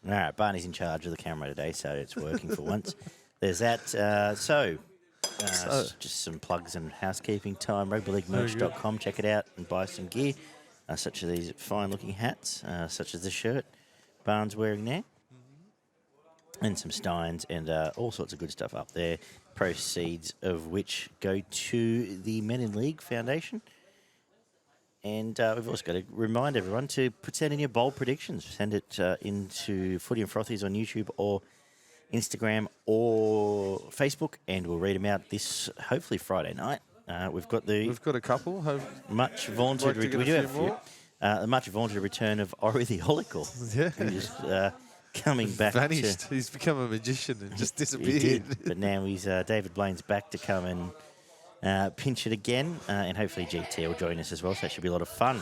All right, Barney's in charge of the camera today, so it's working for once. There's that. Just some plugs and housekeeping time. RugbyLeagueMerch.com. Check it out and buy some gear, such as these fine-looking hats, such as the shirt Barnes wearing there, and some steins and all sorts of good stuff up there. Proceeds of which go to the Men in League Foundation. And we've also got to remind everyone to send in your bold predictions. Send it into Footy and Frothies on YouTube or Instagram or Facebook, and we'll read them out this, hopefully, Friday night. We've got a couple. Much vaunted. We do have a few. The much vaunted return of Ori the Oracle. Yeah. Who just coming back. Vanished. He's become a magician and just disappeared. He did, but now he's David Blaine's back to come and pinch it again, and hopefully GT will join us as well, so that should be a lot of fun.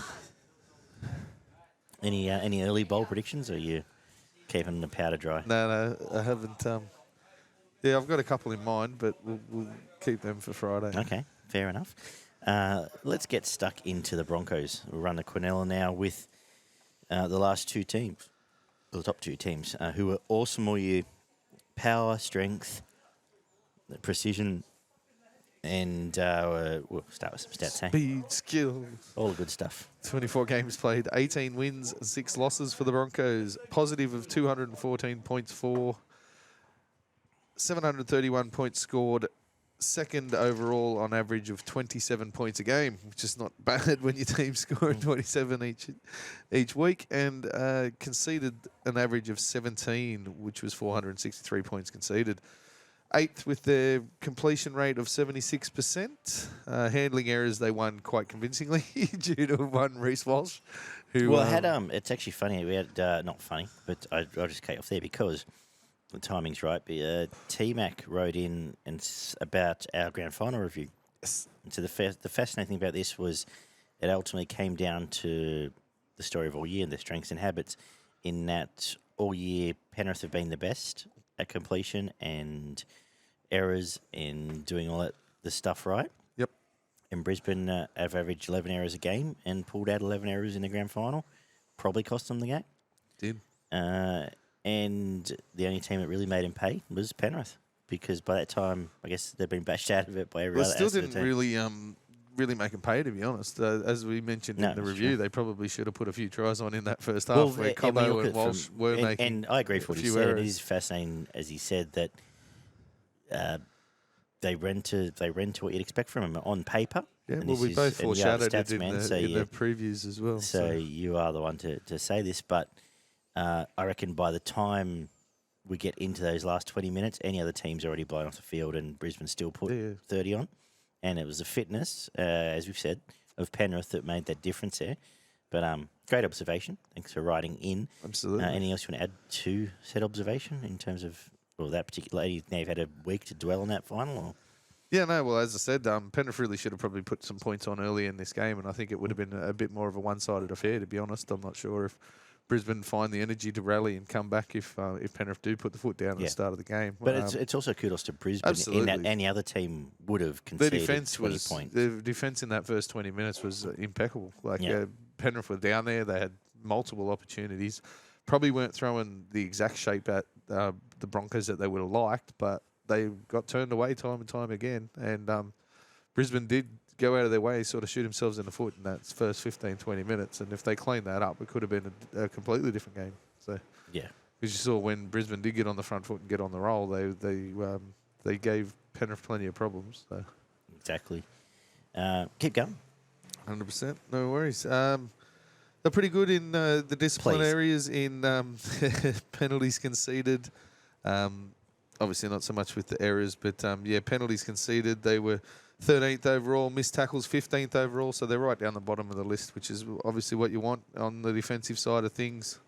Any early bowl predictions, or are you keeping the powder dry? No, I haven't. Yeah, I've got a couple in mind, but we'll keep them for Friday. Okay, fair enough. Let's get stuck into the Broncos. We'll run the Quinella now with the last two teams, the top two teams, who were awesome all year. Power, strength, precision, and we'll start with some stats. Speed, skill. All the good stuff. 24 games played, 18 wins, 6 losses for the Broncos. Positive of 214 points for, 731 points scored. Second overall on average of 27 points a game, which is not bad when your team's scoring 27 each week. And conceded an average of 17, which was 463 points conceded. 8th with their completion rate of 76%. Handling errors, they won quite convincingly due to one Reece Walsh. Who, had it's actually funny. We had, not funny, but I'll just cut off there because the timing's right. But T-Mac wrote in about our grand final review. Yes. So the fascinating thing about this was it ultimately came down to the story of all year and their strengths and habits, in that all year Penrith have been the best at completion and errors and doing all the stuff right. Yep. And Brisbane have averaged 11 errors a game and pulled out 11 errors in the grand final. Probably cost them the game. Did. And the only team that really made him pay was Penrith, because by that time, I guess they'd been bashed out of it by every other. Still didn't really make him pay, to be honest. As we mentioned in the review, they probably should have put a few tries on in that first half where Cobbo and Walsh were making. And I agree with what he said. It is fascinating, as he said, that they ran to what you'd expect from him on paper. Yeah, well, we both foreshadowed it in the previews as well. So you are the one to say this, but I reckon by the time we get into those last 20 minutes, any other team's already blown off the field, and Brisbane still put 30 on. And it was the fitness, as we've said, of Penrith that made that difference there. But great observation. Thanks for writing in. Absolutely. Anything else you want to add to said observation in terms of that particular lady? Now you've had a week to dwell on that final? Or? Yeah, no, well, as I said, Penrith really should have probably put some points on early in this game, and I think it would have been a bit more of a one-sided affair, to be honest. I'm not sure if Brisbane find the energy to rally and come back if Penrith do put the foot down at the start of the game. But it's also kudos to Brisbane absolutely. in that any other team would have conceded 20 points. The defence in that first 20 minutes was impeccable. Penrith were down there. They had multiple opportunities. Probably weren't throwing the exact shape at the Broncos that they would have liked, but they got turned away time and time again. And Brisbane did go out of their way, sort of shoot themselves in the foot in that first 15, 20 minutes. And if they cleaned that up, it could have been a completely different game. So yeah, because you saw when Brisbane did get on the front foot and get on the roll, they gave Penrith plenty of problems. So. Exactly. Keep going. 100%. No worries. They're pretty good in the discipline areas in penalties conceded. Obviously not so much with the errors, but penalties conceded. They were 13th overall, missed tackles 15th overall, so they're right down the bottom of the list, which is obviously what you want on the defensive side of things.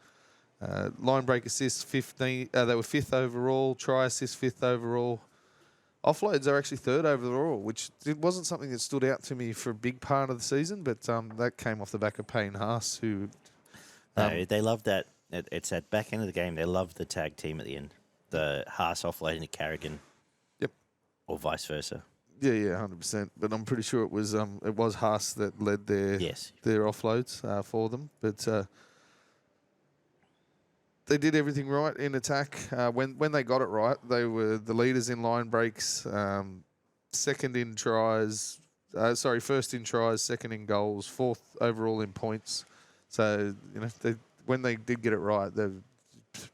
Line break assists 15. They were 5th overall. Try assists 5th overall. Offloads are actually 3rd overall, which it wasn't something that stood out to me for a big part of the season, but that came off the back of Payne Haas, who... they love that. It's at back end of the game. They love the tag team at the end. The Haas offloading to Carrigan. Yep. Or vice versa. Yeah, 100%. But I'm pretty sure it was Haas that led their offloads for them. But they did everything right in attack. When they got it right, they were the leaders in line breaks, second in tries. First in tries, second in goals, fourth overall in points. So when they did get it right, the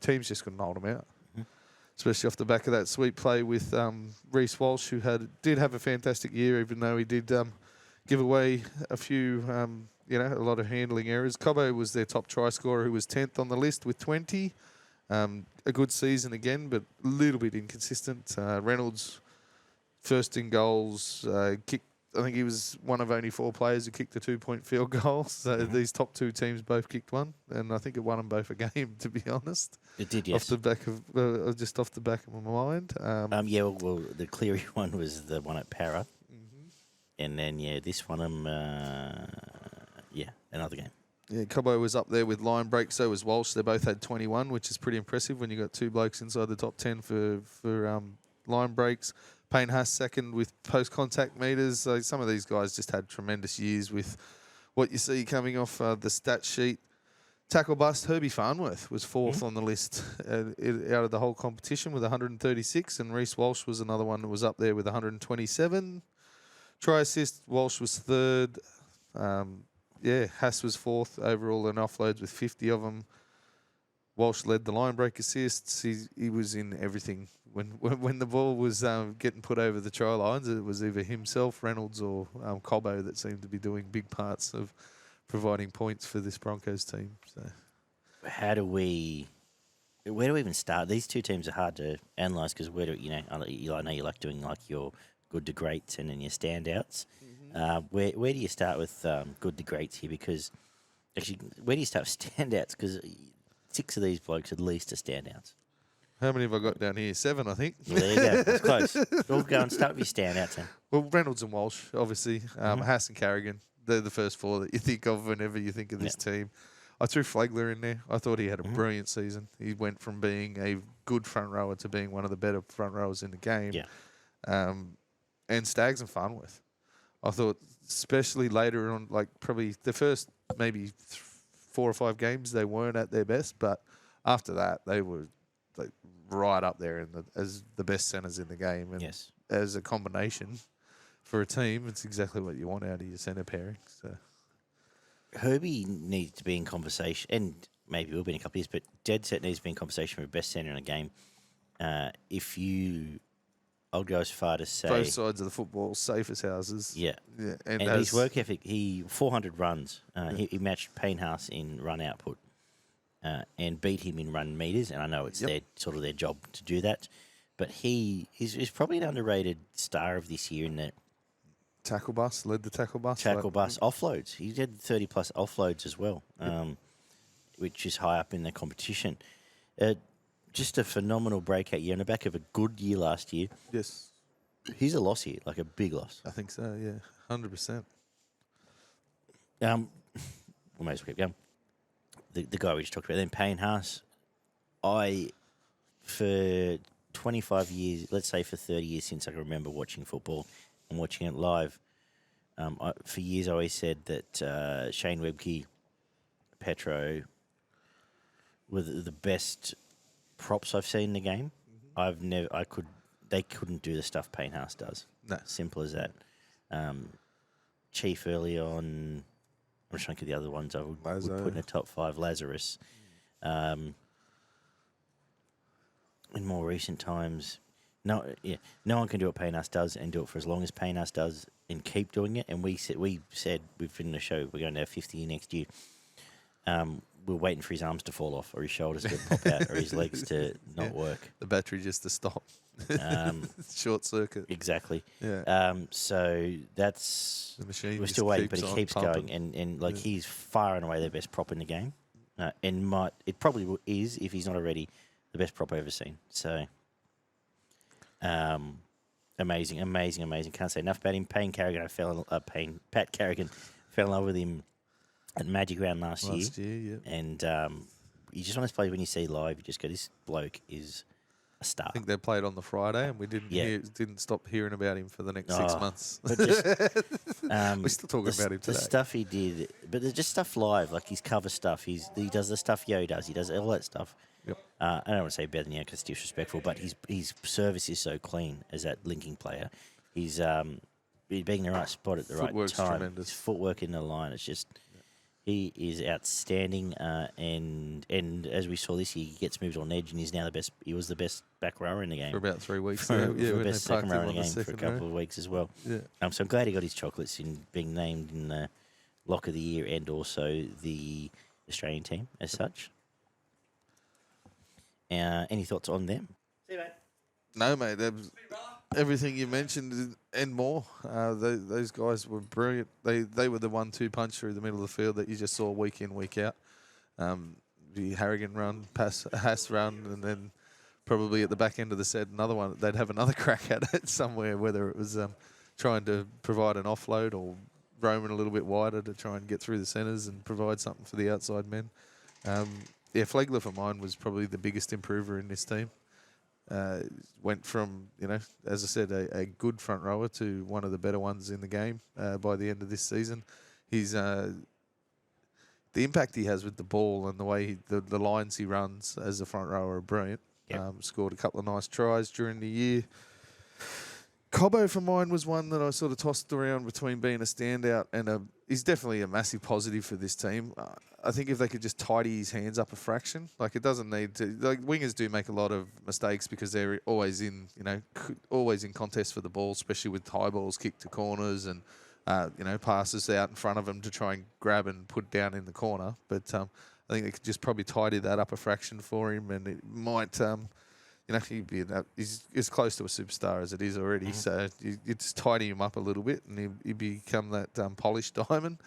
teams just couldn't hold them out. Especially off the back of that sweet play with Reece Walsh, who did have a fantastic year, even though he did give away a few, a lot of handling errors. Cobbo was their top try scorer, who was 10th on the list with 20. A good season again, but a little bit inconsistent. Reynolds, first in goals, kicked. I think he was one of only 4 players who kicked a 2-point field goal. So these top 2 teams both kicked one, and I think it won them both a game, to be honest. It did, yes. Off the back of just off the back of my mind. Well, the Cleary one was the one at Para, and then this one, another game. Yeah, Cobbo was up there with line break. So was Walsh. They both had 21, which is pretty impressive when you got 2 blokes inside the top 10 for line breaks. Payne Haas second with post-contact meters. Some of these guys just had tremendous years with what you see coming off the stat sheet. Tackle bust, Herbie Farnworth was 4th on the list out of the whole competition with 136, and Reece Walsh was another one that was up there with 127. Try assist, Walsh was 3rd. Haas was 4th overall in offloads with 50 of them. Walsh led the line break assists. He was in everything. When the ball was getting put over the try lines, it was either himself, Reynolds, or Cobbo that seemed to be doing big parts of providing points for this Broncos team. So, where do we even start? These 2 teams are hard to analyse because I know you like doing like your good to greats and then your standouts. Where do you start with good to greats here? Because actually, where do you start with standouts? Because 6 of these blokes at least are standouts. How many have I got down here? 7, I think. Well, there you go. That's close. We'll go and start with your standouts then. Well, Reynolds and Walsh, obviously. Haas and Carrigan. They're the first 4 that you think of whenever you think of this team. I threw Flagler in there. I thought he had a brilliant season. He went from being a good front rower to being one of the better front rowers in the game. Yeah. And Staggs and Farnworth. I thought, especially later on, like probably the first maybe 4 or 5 games, they weren't at their best. But after that, they were right up there as the best centres in the game. And as a combination for a team, it's exactly what you want out of your centre pairing. So Herbie needs to be in conversation, and maybe will be in a couple of years, but dead set needs to be in conversation for best centre in a game. I'll go as far to say both sides of the football, safe as houses. Yeah. And his work ethic, 400 runs. He matched Payne Haas in run output. And beat him in run meters, and I know it's their job to do that, but he's probably an underrated star of this year in that tackle bus, led the tackle bus. Offloads. He did 30+ offloads as well, which is high up in the competition. Just a phenomenal breakout year on the back of a good year last year. Yes. He's a loss here, like a big loss. I think so, yeah, 100%. We may as well keep going. The guy we just talked about, then Payne Haas, for 25 years, let's say for 30 years since I can remember watching football and watching it live, for years I always said that Shane Webke, Petro were the best props I've seen in the game. They couldn't do the stuff Payne Haas does. No. Simple as that. Chief early on. I'm trying to think of the other ones I would put in the top 5. Lazarus. In more recent times, no one can do what Payne Haas does and do it for as long as Payne Haas does and keep doing it. And we said we've been in the show, we're going to have 50 year next year. We're waiting for his arms to fall off or his shoulders to pop out or his legs to not work. The battery just to stop. Short circuit. Exactly. Yeah. So that's the machine. We're still waiting, but he keeps pumping. going, and he's far and away the best prop in the game, and it probably is if he's not already the best prop I've ever seen. So, amazing. Can't say enough about him. Pat Carrigan fell in love with him at Magic Round last year. Yeah. And you just want to play when you see live. You just go, this bloke is a star. I think they played on the Friday, and we didn't stop hearing about him for the next 6 months. But just, we're still talking about him today. The stuff he did, but there's just stuff live, like his cover stuff. He does the stuff Yo does. He does all that stuff. Yep. I don't want to say better than you because it's disrespectful, but his service is so clean as that linking player. He's being in the right spot at the right Footwork's time. tremendous. His footwork in the line, it's just he is outstanding. And as we saw this year, he gets moved on edge, and he's now the best. He was the best back rower in the game For about 3 weeks. for when the they best parked second him rower in on the the game for a second couple row. of weeks as well. Yeah. So I'm glad he got his chocolates in being named in the Lock of the Year and also the Australian team as such. Any thoughts on them? See you, mate. No, mate. That was everything you mentioned and more. Those guys were brilliant. They were the 1-2 punch through the middle of the field that you just saw week in, week out. The Harrigan run, Haas run, and then probably at the back end of the set, another one. They'd have another crack at it somewhere, whether it was trying to provide an offload or roaming a little bit wider to try and get through the centres and provide something for the outside men. Flegler for mine was probably the biggest improver in this team. Went from, as I said, a good front rower to one of the better ones in the game by the end of this season. He's the impact he has with the ball and the way the lines he runs as a front rower are brilliant. Yep. Scored a couple of nice tries during the year. Cobbo for mine was one that I sort of tossed around between being a standout and he's definitely a massive positive for this team. I think if they could just tidy his hands up a fraction, like it doesn't need to. Like wingers do make a lot of mistakes because they're always in contest for the ball, especially with high balls kicked to corners and passes out in front of him to try and grab and put down in the corner. But I think they could just probably tidy that up a fraction for him, and it might. He's as close to a superstar as it is already. Mm-hmm. So you just tidy him up a little bit, and he become that polished diamond.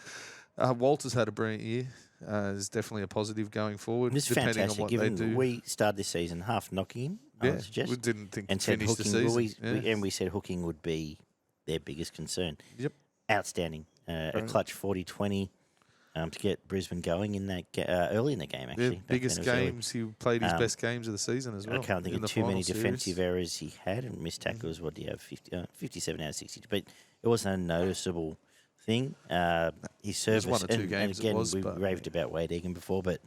Walter's had a brilliant year. Is definitely a positive going forward. It's depending fantastic. on what Given they do. We started this season half knocking him, I would suggest. We didn't think and to said finish the hooking. season. We said hooking would be their biggest concern. Yep. Outstanding. A clutch 40-20 to get Brisbane going in that early in the game, actually. Yeah, biggest games. He played his best games of the season as well. I can't think of too many defensive errors he had, and missed tackles. What do you have? 57 out of 60. But it wasn't a noticeable thing. His service, one or two games and again, we raved about Wade Egan before, but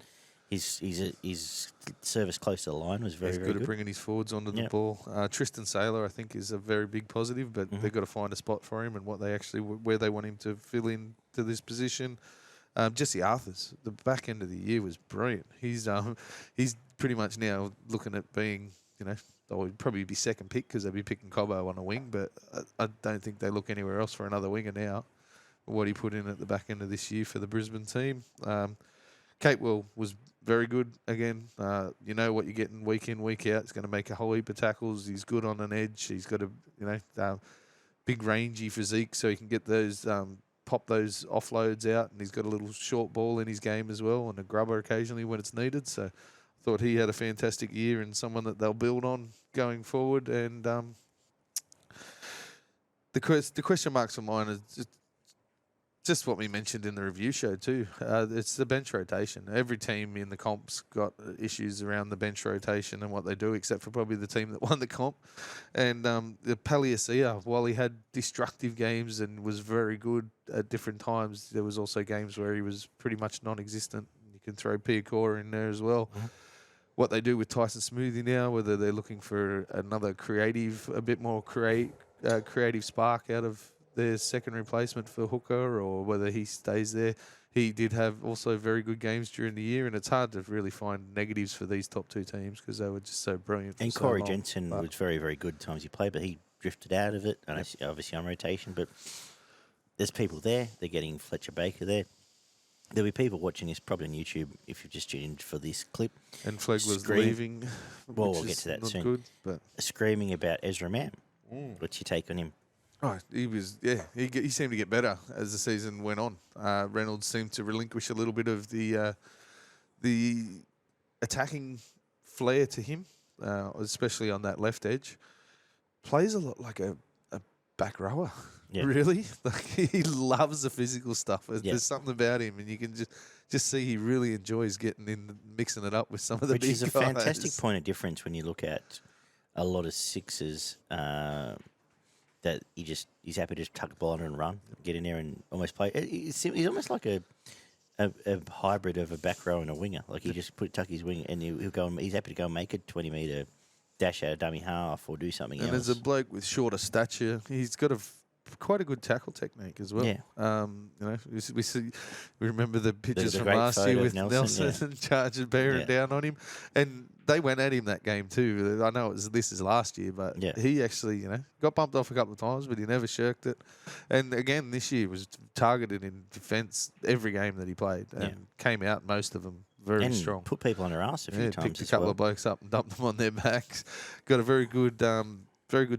his service close to the line was very, very good. At bringing his forwards onto the ball. Tristan Saylor, I think, is a very big positive, but they've got to find a spot for him and where they want him to fill in to this position. Jesse Arthurs, the back end of the year was brilliant. He's pretty much now looking at being, he'd probably be second pick because they'd be picking Cobbo on a wing, but I don't think they look anywhere else for another winger now. What he put in at the back end of this year for the Brisbane team. Catewell was very good again. You know what you're getting week in, week out. He's going to make a whole heap of tackles. He's good on an edge. He's got a big rangy physique, so he can get those pop those offloads out, and he's got a little short ball in his game as well, and a grubber occasionally when it's needed. So I thought he had a fantastic year and someone that they'll build on going forward. And the question marks for mine is just what we mentioned in the review show too. It's the bench rotation. Every team in the comp's got issues around the bench rotation and what they do, except for probably the team that won the comp. And the Paliasia, while he had destructive games and was very good at different times, there was also games where he was pretty much non-existent. You can throw Piacora in there as well. Mm-hmm. What they do with Tyson Smoothie now, whether they're looking for another a bit more creative spark out of their second replacement for Hooker, or whether he stays there. He did have also very good games during the year, and it's hard to really find negatives for these top two teams because they were just so brilliant. And Corey Jensen was very, very good times he played, but he drifted out of it, and obviously on rotation. But there's people there. They're getting Fletcher Baker there. There'll be people watching this probably on YouTube if you've just tuned for this clip. And Flegler's leaving. Well, we'll get to that soon. Good, but screaming about Ezra Mam. What's your take on him? Oh, he seemed to get better as the season went on. Reynolds seemed to relinquish a little bit of the attacking flair to him, especially on that left edge. Plays a lot like a back rower, really. Like he loves the physical stuff. There's something about him, and you can just see he really enjoys getting in, mixing it up with some of the big guys. Which is a fantastic point of difference when you look at a lot of sixes. That he's happy to tuck the ball under and run, get in there and almost play. He's almost like a a hybrid of a back row and a winger. Like he just tuck his wing and he'll go. He's happy to go and make a 20-metre dash out of dummy half or do something else. And as a bloke with shorter stature, he's got quite a good tackle technique as well. Yeah. We remember the pictures the from great last year photo with of Nelson Nelson, and Chargers bearing Yeah. down on him, and they went at him that game too. I know this is last year, but Yeah. he actually got bumped off a couple of times, but he never shirked it. And again, this year was targeted in defence every game that he played, and came out most of them very strong. Put people on their ass a few times. Picked a couple of blokes up and dumped them on their backs. Got a very good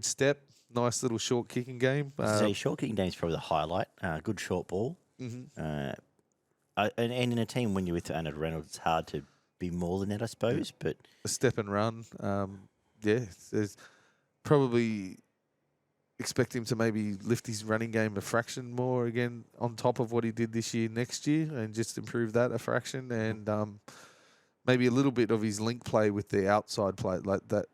step. Nice little short kicking game. So short kicking game is probably the highlight. Good short ball. Mm-hmm. And in a team when you're with Arnold Reynolds, it's hard to be more than that, I suppose. But a step and run. There's probably expect him to maybe lift his running game a fraction more again on top of what he did this year next year, and just improve that a fraction, and maybe a little bit of his link play with the outside play, like that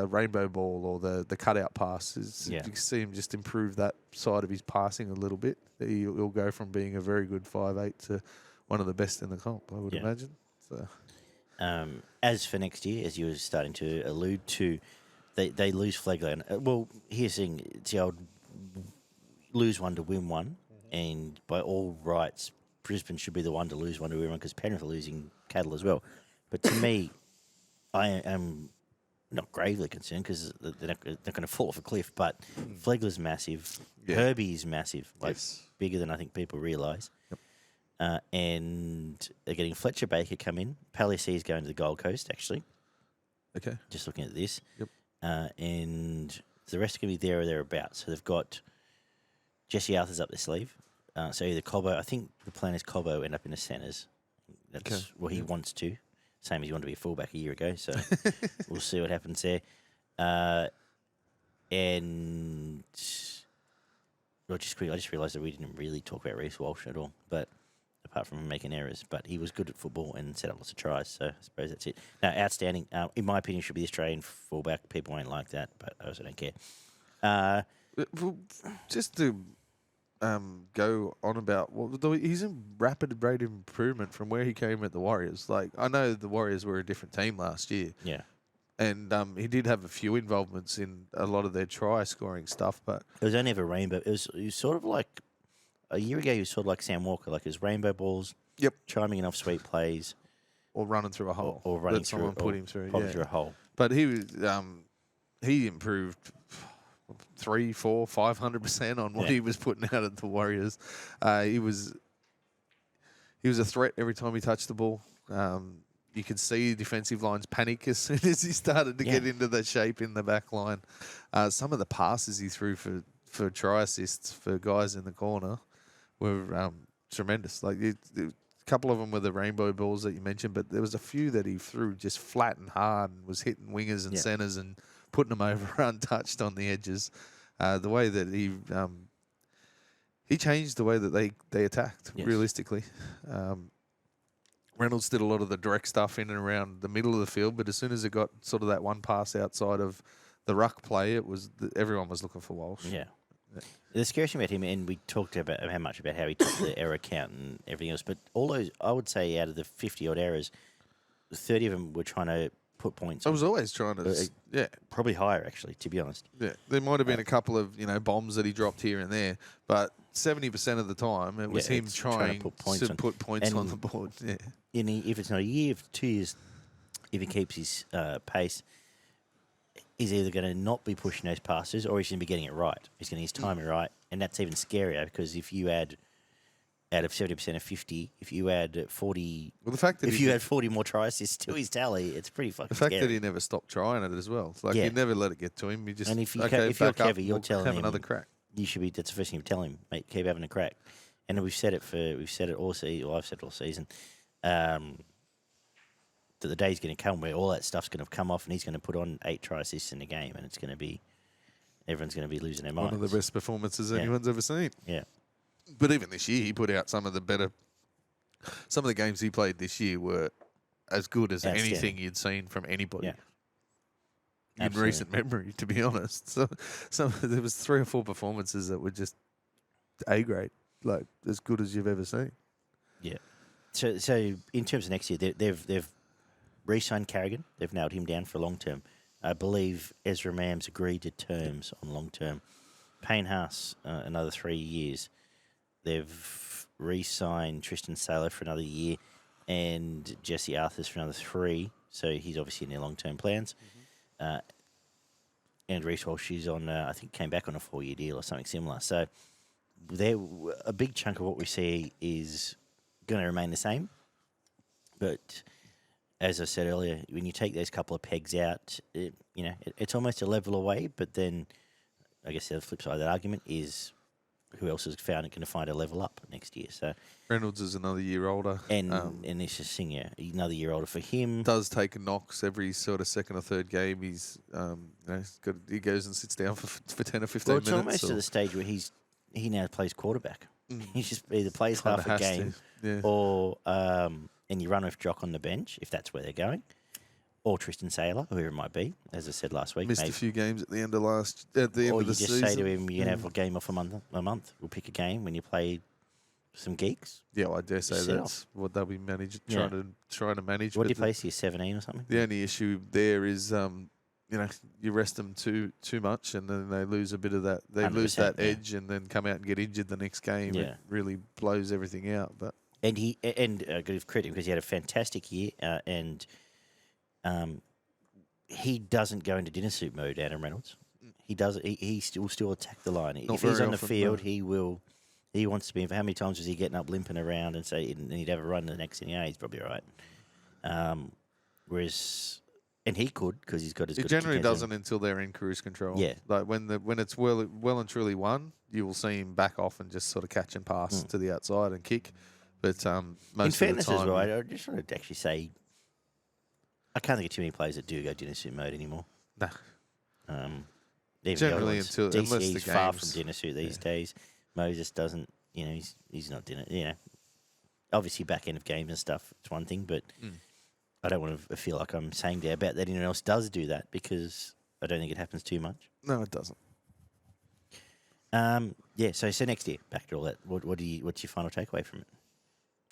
rainbow ball or the cutout passes. You can see him just improve that side of his passing a little bit. He'll go from being a very good 5'8" to one of the best in the comp, I would imagine. So, as for next year, as you were starting to allude to, they lose Flegler. Well, here's the thing: it's the old lose one to win one, and by all rights, Brisbane should be the one to lose one to win one because Penrith are losing cattle as well. But to me, I am not gravely concerned because they're not going to fall off a cliff, but Flegler's massive. Yeah. Herbie's massive, bigger than I think people realise. Yep. And they're getting Fletcher Baker come in. Palliser is going to the Gold Coast, actually. Okay. Just looking at this. Yep. And the rest are going to be there or thereabouts. So they've got Jesse Arthur's up their sleeve. So either Cobbo, I think the plan is Cobbo end up in the centres. That's what he wants to. Same as he wanted to be a fullback a year ago, so we'll see what happens there. And well, just quickly, I just realised that we didn't really talk about Reece Walsh at all, but apart from him making errors, but he was good at football and set up lots of tries, so I suppose that's it. Now, outstanding. In my opinion, should be the Australian fullback. People won't like that, but I also don't care. Just to go on about he's in rapid rate of improvement from where he came at the Warriors. Like, I know the Warriors were a different team last year. Yeah. And he did have a few involvements in a lot of their try scoring stuff, but it was only ever rainbow. It was sort of like a year ago. He was sort of like Sam Walker, like his rainbow balls. Yep. Chiming in off sweet plays, or running through a hole, or running that through, someone put him through, through a hole. But he was he improved 300%, 400%, 500% on what he was putting out at the Warriors. He was a threat every time he touched the ball. You could see defensive lines panic as soon as he started to get into the shape in the back line. Some of the passes he threw for try assists for guys in the corner were tremendous. Like, a couple of them were the rainbow balls that you mentioned, but there was a few that he threw just flat and hard and was hitting wingers and centres and putting them over untouched on the edges. The way that he changed the way that they attacked, realistically. Reynolds did a lot of the direct stuff in and around the middle of the field, but as soon as it got sort of that one pass outside of the ruck play, everyone was looking for Walsh. Yeah. The scary thing about him, and we talked about how he took the error count and everything else, but all those, I would say, out of the 50-odd errors, 30 of them were trying to put points. I was always trying to, probably higher, actually, to be honest. Yeah, there might have been a couple of bombs that he dropped here and there, but 70% of the time it was him trying to put points on the board. Yeah. If it's not a year, if 2 years, if he keeps his pace, he's either going to not be pushing those passes or he's going to be getting it right. He's going to get his timing right, and that's even scarier because if you add out of 70% of 50, if you add 40, add 40 more try assists to his tally, it's pretty fucking scary. The fact that he never stopped trying it as well. It's like he never let it get to him. He just, and if you're clever, you're telling him another crack. You should be. That's the first thing you tell him, mate. Keep having a crack. And we've said it all season. Well, I've said it all season. That the day's going to come where all that stuff's going to come off, and he's going to put on 8 try assists in the game, and it's going to be everyone's going to be losing their minds. One of the best performances anyone's ever seen. Yeah. But even this year, he put out some of the games he played this year were as good as anything you'd seen from anybody. In recent memory, to be honest. So there was 3 or 4 performances that were just A grade, like as good as you've ever seen. Yeah. So in terms of next year, they've re-signed Carrigan. They've nailed him down for long term. I believe Ezra Mams agreed to terms on long term. Payne Haas, another 3 years. They've re-signed Tristan Saylor for another year and Jesse Arthurs for another 3. So he's obviously in their long-term plans. And Reece Walsh is on, I think, came back on a 4-year deal or something similar. So a big chunk of what we see is going to remain the same. But as I said earlier, when you take those couple of pegs out, it's almost a level away. But then I guess the flip side of that argument is who else has found it going to find a level up next year. So Reynolds is another year older. And it's just another year older for him. Does take knocks every sort of second or third game. He's he goes and sits down for 10 or 15 minutes. Well, it's almost to the stage where he now plays quarterback. He just either plays Kinda half a game or and you run with Jock on the bench if that's where they're going, or Tristan Saylor, whoever it might be. As I said last week, missed a few games at the end of the season. Or you just say to him, you can have a game off a month. We'll pick a game when you play some geeks. Yeah, well, I dare say that's what they'll be trying to manage. What do you place here, 17 or something? The only issue there is, you rest them too much, and then they lose a bit of that. They lose that edge, and then come out and get injured the next game. Yeah. It really blows everything out. But give credit because he had a fantastic year, and he doesn't go into dinner suit mode, Adam Reynolds. He does. He still attack the line. If he's on the field, he will. He wants to be. How many times was he getting up, limping around, and he'd have a run the next thing? Yeah, he's probably right. Whereas, and he could because he's got his. He generally doesn't until they're in cruise control. Yeah, like when it's well and truly won, you will see him back off and just sort of catch and pass to the outside and kick. But most in fairness of the time, as well, I just wanted to actually say, I can't think of too many players that do go dinner suit mode anymore. No. Generally, unless DC's far from dinner suit these days. Moses doesn't, he's not dinner. Obviously back end of games and stuff, it's one thing, but I don't want to feel like I'm saying there about that anyone else does do that because I don't think it happens too much. No, it doesn't. So next year, back to all that. What's your final takeaway from it?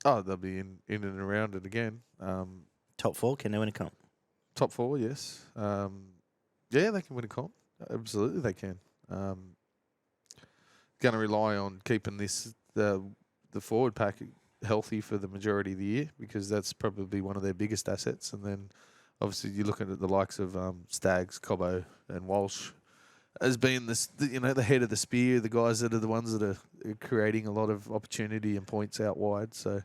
Oh, they'll be in and around it again. Top 4, can they win a comp? Top 4, yes. They can win a comp. Absolutely, they can. Going to rely on keeping the forward pack healthy for the majority of the year because that's probably one of their biggest assets. And then, obviously, you're looking at the likes of Staggs, Cobbo, and Walsh as being the head of the spear, the guys that are the ones that are creating a lot of opportunity and points out wide. So,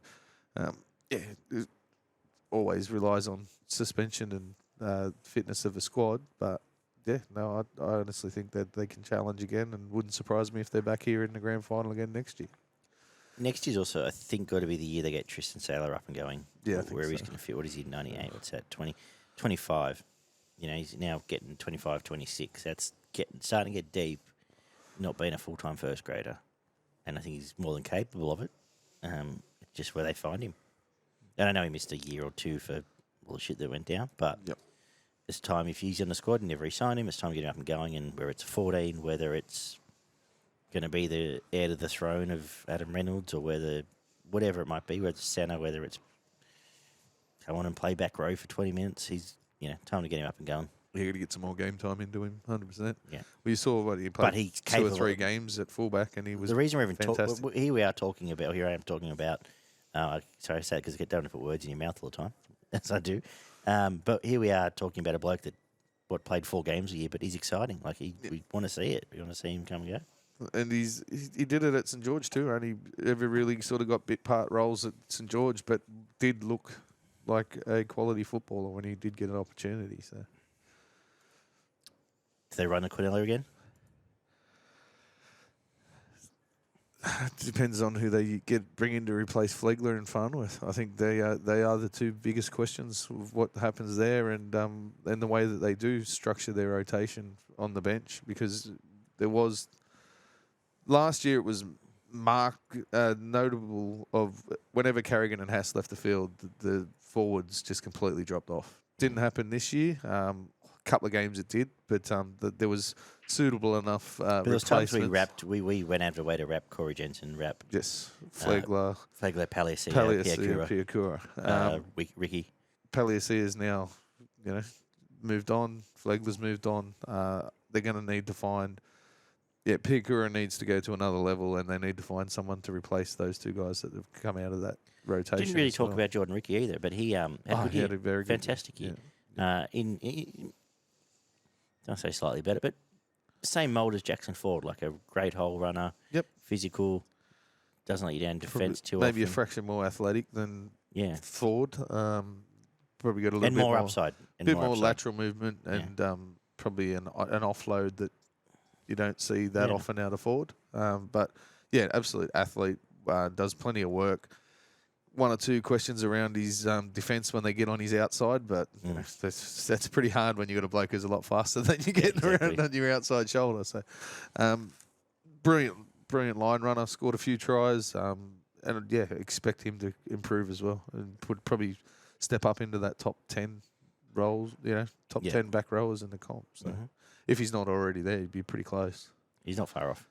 it always relies on suspension and fitness of a squad, but. Yeah, no, I honestly think that they can challenge again and wouldn't surprise me if they're back here in the grand final again next year. Next year's also, I think, got to be the year they get Tristan Saylor up and going. Yeah, where he's going to fit. What is he, 98? What's that, 20, 25? He's now getting 25, 26. That's starting to get deep, not being a full-time first grader. And I think he's more than capable of it. Just where they find him. And I know he missed a year or two for all the shit that went down, but... Yep. It's time, if he's in the squad and never re-sign him, it's time to get him up and going. And whether it's 14, whether it's going to be the heir to the throne of Adam Reynolds or whatever it might be, whether it's centre, whether it's come on and play back row for 20 minutes, he's, time to get him up and going. You're going to get some more game time into him, 100%. Yeah. Well, you saw he played 2 or 3 games at fullback and he was the reason we're even fantastic. Here I am talking about, sorry I say it because I get don't want to put words in your mouth all the time, as I do. But here we are talking about a bloke that played 4 games a year, but he's exciting. Like we want to see it. We want to see him come and go. And he did it at St George too. Only ever really sort of got bit part roles at St George, but did look like a quality footballer when he did get an opportunity. So, do they run the Quinella again? It depends on who they bring in to replace Flegler and Farnworth. I think they are the 2 biggest questions of what happens there and the way that they do structure their rotation on the bench because there was last year it was notable of whenever Carrigan and Haas left the field, the forwards just completely dropped off. Didn't happen this year. couple of games it did, but there was suitable enough But there was times replacements. we went out of the way to wrap Corey Jensen, wrap Yes, Flegler, Paliasia, Piakura. Ricky. Paliasia is now, moved on. Flegler's moved on. They're going to need to find... Yeah, Piakura needs to go to another level, and they need to find someone to replace those two guys that have come out of that rotation. Didn't really talk about Jordan Ricky either, but he had a very fantastic year. Don't say slightly better, but same mould as Jackson Ford, like a great hole runner. Yep. Physical, doesn't let you down defence too maybe often. a fraction more athletic than Yeah. Ford. Probably got a little and bit more upside. A bit more lateral movement and probably an offload that you don't see that often out of Ford. But, yeah, absolute athlete, does plenty of work. One or two questions around his defence when they get on his outside, but that's pretty hard when you've got a bloke who's a lot faster than you getting around on your outside shoulder. So, brilliant line runner, scored a few tries, and expect him to improve as well and probably step up into that top 10 roles, top 10 back rowers in the comp. So, if he's not already there, he'd be pretty close. He's not far off.